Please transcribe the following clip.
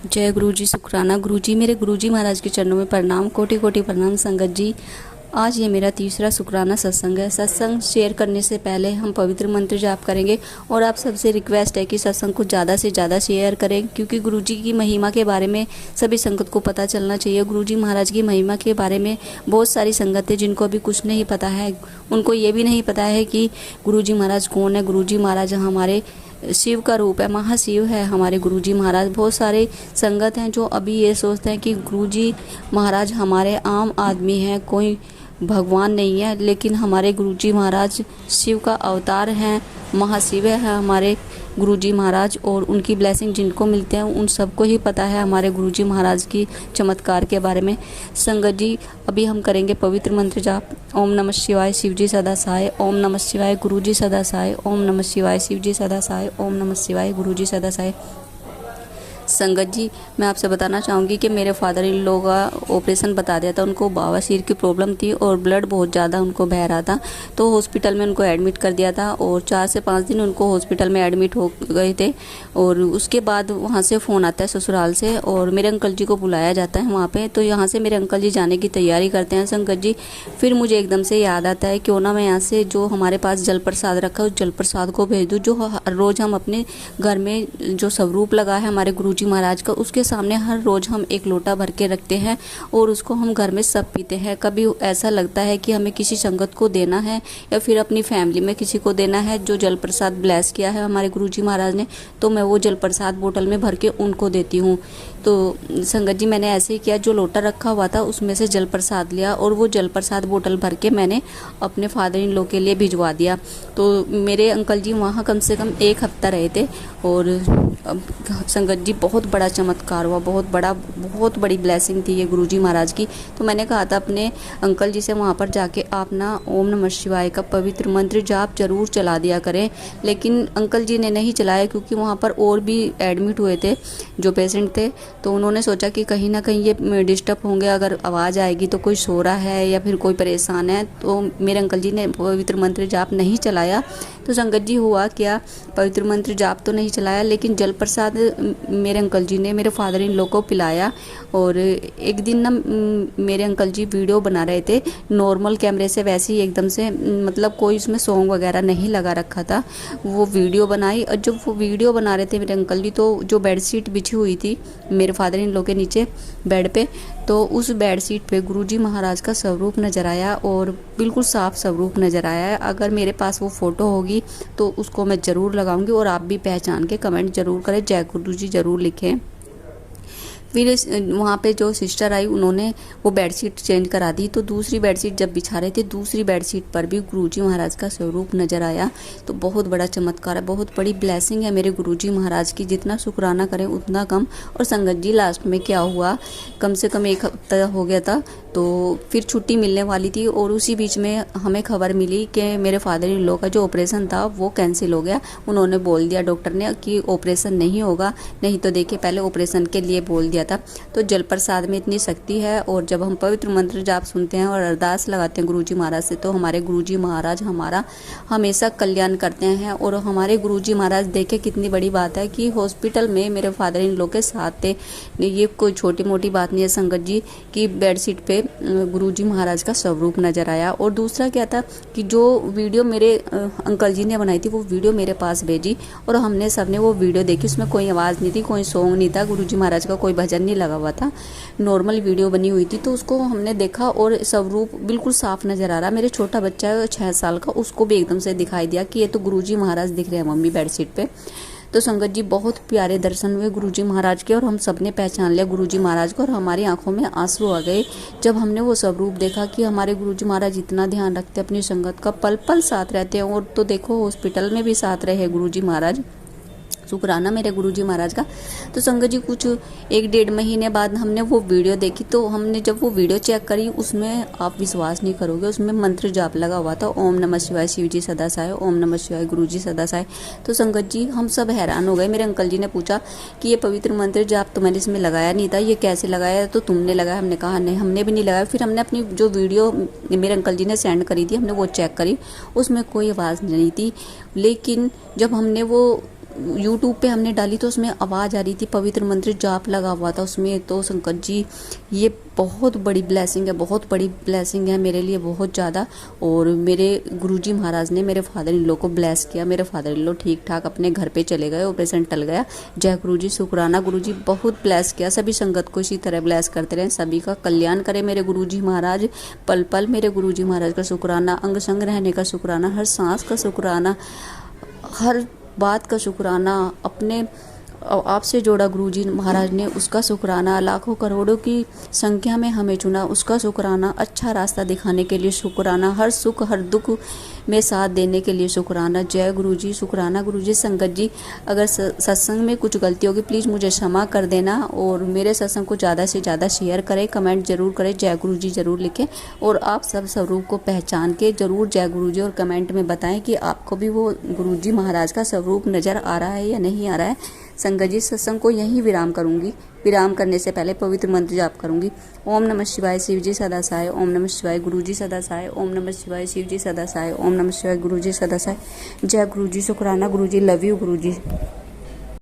जय गुरु जी, शुक्राना गुरु जी। मेरे गुरु जी महाराज के चरणों में प्रणाम, कोटि कोटि प्रणाम संगत जी। आज ये मेरा तीसरा शुक्राना सत्संग है। सत्संग शेयर करने से पहले हम पवित्र मंत्र जाप करेंगे और आप सबसे रिक्वेस्ट है कि सत्संग को ज़्यादा से ज़्यादा शेयर करें, क्योंकि गुरु जी की महिमा के बारे में सभी संगत को पता चलना चाहिए। गुरु जी महाराज की महिमा के बारे में बहुत सारी संगत है जिनको अभी कुछ नहीं पता है। उनको ये भी नहीं पता है कि गुरु जी महाराज कौन है। गुरु जी महाराज हमारे शिव का रूप है, महाशिव है हमारे गुरुजी महाराज। बहुत सारे संगत हैं जो अभी ये सोचते हैं कि गुरुजी महाराज हमारे आम आदमी हैं, कोई भगवान नहीं है, लेकिन हमारे गुरुजी महाराज शिव का अवतार हैं, महाशिव है हमारे गुरुजी महाराज। और उनकी ब्लेसिंग जिनको मिलते हैं उन सबको ही पता है हमारे गुरुजी महाराज की चमत्कार के बारे में। संगत जी, अभी हम करेंगे पवित्र मंत्र जाप। ओम नमः शिवाय, शिव जी सदा सहाय। ओम नमः शिवाय, गुरु जी सदा सहाय। ओम नमः शिवाय, शिव जी सदा सहाय। ओम नमः शिवाय, गुरु जी सदा सहाय। संगत जी, मैं आपसे बताना चाहूँगी कि मेरे फादर इन लोगों का ऑपरेशन बता दिया था। उनको बवासीर की प्रॉब्लम थी और ब्लड बहुत ज़्यादा उनको बह रहा था, तो हॉस्पिटल में उनको एडमिट कर दिया था और 4 से 5 दिन उनको हॉस्पिटल में एडमिट हो गए थे। और उसके बाद वहाँ से फ़ोन आता है ससुराल से और मेरे अंकल जी को बुलाया जाता है वहाँ पर। तो यहाँ से मेरे अंकल जी जाने की तैयारी करते हैं संगत जी। फिर मुझे एकदम से याद आता है क्यों ना मैं यहाँ से जो हमारे पास जल प्रसाद रखा है उस जल प्रसाद को भेज दूँ, जो हर रोज़ हम अपने घर में जो स्वरूप लगा है हमारे गुरु जी महाराज का, उसके सामने हर रोज़ हम एक लोटा भर के रखते हैं और उसको हम घर में सब पीते हैं। कभी ऐसा लगता है कि हमें किसी संगत को देना है या फिर अपनी फैमिली में किसी को देना है जो जल प्रसाद ब्लेस किया है हमारे गुरुजी महाराज ने, तो मैं वो जल प्रसाद बोतल में भर के उनको देती हूँ। तो संगत जी, मैंने ऐसे ही किया, जो लोटा रखा हुआ था उसमें से जल प्रसाद लिया और वो जल प्रसाद बोतल भर के मैंने अपने फादर इन लोग के लिए भिजवा दिया। तो मेरे अंकल जी वहाँ कम से कम 1 हफ्ता रहे थे और संगत जी बहुत बड़ा चमत्कार हुआ, बहुत बड़ी ब्लेसिंग थी ये गुरुजी महाराज की। तो मैंने कहा था अपने अंकल जी से वहाँ पर जाके आप ना ओम नमः शिवाय का पवित्र मंत्र जाप जरूर चला दिया करें, लेकिन अंकल जी ने नहीं चलाया क्योंकि वहाँ पर और भी एडमिट हुए थे जो पेशेंट थे। तो उन्होंने सोचा कि कहीं ना कहीं ये डिस्टर्ब होंगे, अगर आवाज़ आएगी तो कोई सो रहा है या फिर कोई परेशान है, तो मेरे अंकल जी ने पवित्र मंत्र जाप नहीं चलाया। तो संगत जी हुआ क्या, पवित्र मंत्र जाप तो नहीं चलाया, लेकिन जल प्रसाद मेरे अंकल जी ने मेरे फादर इन लोग को पिलाया। और एक दिन ना मेरे अंकल जी वीडियो बना रहे थे नॉर्मल कैमरे से, वैसे ही एकदम से, मतलब कोई उसमें सॉन्ग वगैरह नहीं लगा रखा था, वो वीडियो बनाई। और जब वो वीडियो बना रहे थे मेरे अंकल जी, तो जो बेडशीट बिछी हुई थी मेरे फादर इन लोग के नीचे बेड पे, तो उस बेडशीट पे गुरुजी महाराज का स्वरूप नज़र आया और बिल्कुल साफ स्वरूप नज़र आया है। अगर मेरे पास वो फ़ोटो होगी तो उसको मैं ज़रूर लगाऊंगी और आप भी पहचान के कमेंट ज़रूर करें, जय गुरु जी ज़रूर लिखें। फिर वहाँ पे जो सिस्टर आई उन्होंने वो बेडशीट चेंज करा दी। तो दूसरी बेडशीट जब बिछा रहे थे, दूसरी बेडशीट पर भी गुरुजी महाराज का स्वरूप नज़र आया। तो बहुत बड़ा चमत्कार है, बहुत बड़ी ब्लेसिंग है मेरे गुरुजी महाराज की, जितना शुक्राना करें उतना कम। और संगत जी, लास्ट में क्या हुआ, कम से कम 1 हफ्ता हो गया था, तो फिर छुट्टी मिलने वाली थी और उसी बीच में हमें खबर मिली कि मेरे फादर इन लॉ का जो ऑपरेशन था वो कैंसिल हो गया। उन्होंने बोल दिया डॉक्टर ने कि ऑपरेशन नहीं होगा, नहीं तो देखिए पहले ऑपरेशन के लिए बोल दिया था। तो जल प्रसाद में इतनी शक्ति है और जब हम पवित्र मंत्र जाप सुनते हैं और अरदास लगाते हैं गुरुजी महाराज से, तो हमारे गुरुजी महाराज हमारा हमेशा कल्याण करते हैं। और हमारे गुरुजी महाराज, देखे कितनी बड़ी बात है कि हॉस्पिटल में मेरे फादर इन लोग के साथ थे, ये कोई छोटी मोटी बात नहीं है संगत जी की बेडशीट पे गुरुजी महाराज का स्वरूप नजर आया। और दूसरा क्या था कि जो वीडियो मेरे अंकल जी ने बनाई थी वो वीडियो मेरे पास भेजी और हमने सबने वो वीडियो देखी। उसमें कोई आवाज़ नहीं थी, कोई सॉन्ग नहीं था, गुरुजी महाराज का कोई भजन नहीं लगा हुआ था, नॉर्मल वीडियो बनी हुई थी। तो उसको हमने देखा और स्वरूप बिल्कुल साफ नजर आ रहा। मेरे छोटा बच्चा है 6 साल का, उसको भी एकदम से दिखाई दिया कि ये तो गुरुजी महाराज दिख रहे हैं मम्मी बेडशीट पे। तो संगत जी, बहुत प्यारे दर्शन हुए गुरुजी महाराज के और हम सब ने पहचान लिया गुरुजी महाराज को और हमारी आंखों में आंसू आ गए जब हमने वो स्वरूप देखा कि हमारे गुरुजी महाराज इतना ध्यान रखते हैं अपनी संगत का, पल पल साथ रहते हैं। और तो देखो हॉस्पिटल में भी साथ रहे गुरुजी महाराज, शुक्राना मेरे गुरुजी महाराज का। तो संगत जी, कुछ 1-1.5 महीने बाद हमने वो वीडियो देखी। तो हमने जब वो वीडियो चेक करी, उसमें आप विश्वास नहीं करोगे, उसमें मंत्र जाप लगा हुआ था, ओम नमः शिवाय शिव जी सदा सहाय, ओम नमः शिवाय गुरु जी सदा सहाय। तो संगत जी, हम सब हैरान हो गए। मेरे अंकल जी ने पूछा कि ये पवित्र मंत्र जाप तो मैंने इसमें लगाया नहीं था, ये कैसे लगाया, तो तुमने लगाया? हमने कहा नहीं, हमने भी नहीं लगाया। फिर हमने अपनी जो वीडियो मेरे अंकल जी ने सेंड करी थी, हमने वो चेक करी, उसमें कोई आवाज़ नहीं थी। लेकिन जब हमने वो यूट्यूब पे हमने डाली तो उसमें आवाज़ आ रही थी, पवित्र मंत्र जाप लगा हुआ था उसमें। तो शंकर जी ये बहुत बड़ी ब्लेसिंग है, बहुत बड़ी ब्लेसिंग है मेरे लिए, बहुत ज़्यादा। और मेरे गुरुजी महाराज ने मेरे फादर इन लो को ब्लेस किया। मेरे फादर इन लो ठीक ठाक अपने घर पे चले गए, ऑपरेशन टल गया। जय गुरुजी, शुक्राना गुरुजी, बहुत ब्लेस किया। सभी संगत को इसी तरह ब्लेस करते रहें, सभी का कल्याण करें मेरे गुरुजी महाराज। पल पल मेरे गुरुजी महाराज का शुक्राना, अंग संग रहने का शुक्राना, हर सांस का शुक्राना, हर बात का शुक्राना, अपने आपसे जोड़ा गुरुजी महाराज ने उसका शुक्राना, लाखों करोड़ों की संख्या में हमें चुना उसका शुक्राना, अच्छा रास्ता दिखाने के लिए शुक्राना, हर सुख हर दुख में साथ देने के लिए शुक्राना। जय गुरुजी, शुक्राना गुरुजी। संगत जी अगर सत्संग में कुछ गलती होगी प्लीज़ मुझे क्षमा कर देना, और मेरे सत्संग को ज़्यादा से ज़्यादा शेयर करें, कमेंट जरूर करें, जय गुरुजी जरूर लिखें। और आप सब स्वरूप को पहचान के जरूर जय गुरुजी और कमेंट में बताएं कि आपको भी वो गुरुजी महाराज का स्वरूप नज़र आ रहा है या नहीं आ रहा है। संगत जी सत्संग को यहीं विराम करूंगी। विराम करने से पहले पवित्र मंत्र जाप करूंगी। ओम नमः शिवाय शिव जी सदा सहाय, ओम नमः शिवाय गुरु जी सदा सहाय, ओम नमः शिवाय शिव जी सदा सहाय, ओम नमः शिवाय गुरु जी सदा सहाय। जय गुरु जी, शुक्राना गुरु जी, लव यू गुरु जी।